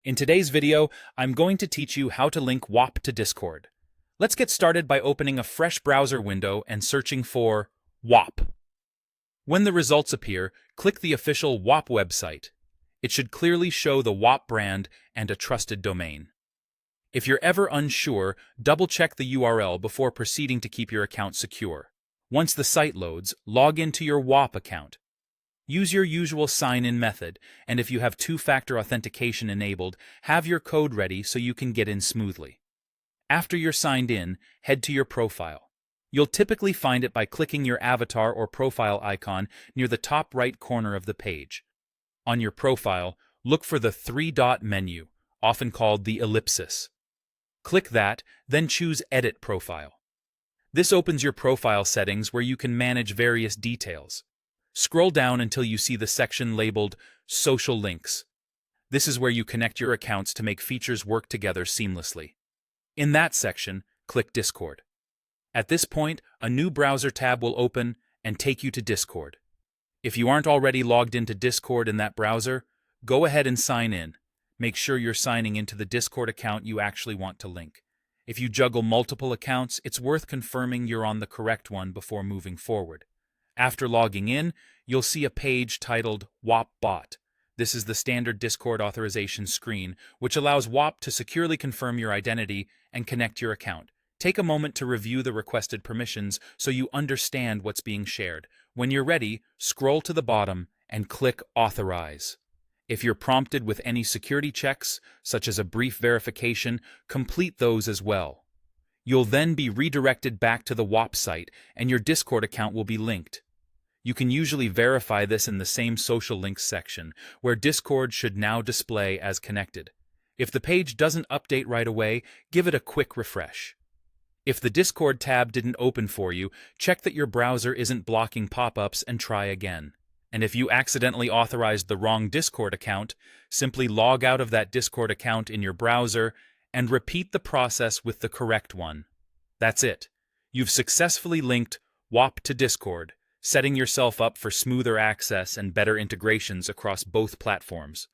In today's video, I'm going to teach you how to link Whop to Discord. Let's get started by opening a fresh browser window and searching for Whop. When the results appear, click the official Whop website. It should clearly show the Whop brand and a trusted domain. If you're ever unsure, double-check the URL before proceeding to keep your account secure. Once the site loads, log into your Whop account. Use your usual sign-in method, and if you have two-factor authentication enabled, have your code ready so you can get in smoothly. After you're signed in, head to your profile. You'll typically find it by clicking your avatar or profile icon near the top right corner of the page. On your profile, look for the three-dot menu, often called the ellipsis. Click that, then choose Edit Profile. This opens your profile settings where you can manage various details. Scroll down until you see the section labeled Social Links. This is where you connect your accounts to make features work together seamlessly. In that section, click Discord. At this point, a new browser tab will open and take you to Discord. If you aren't already logged into Discord in that browser, go ahead and sign in. Make sure you're signing into the Discord account you actually want to link. If you juggle multiple accounts, it's worth confirming you're on the correct one before moving forward. After logging in, you'll see a page titled Whop Bot. This is the standard Discord authorization screen, which allows Whop to securely confirm your identity and connect your account. Take a moment to review the requested permissions so you understand what's being shared. When you're ready, scroll to the bottom and click Authorize. If you're prompted with any security checks, such as a brief verification, complete those as well. You'll then be redirected back to the Whop site, and your Discord account will be linked. You can usually verify this in the same social links section, where Discord should now display as connected. If the page doesn't update right away, give it a quick refresh. If the Discord tab didn't open for you, check that your browser isn't blocking pop-ups and try again. And if you accidentally authorized the wrong Discord account, simply log out of that Discord account in your browser and repeat the process with the correct one. That's it. You've successfully linked Whop to Discord, setting yourself up for smoother access and better integrations across both platforms.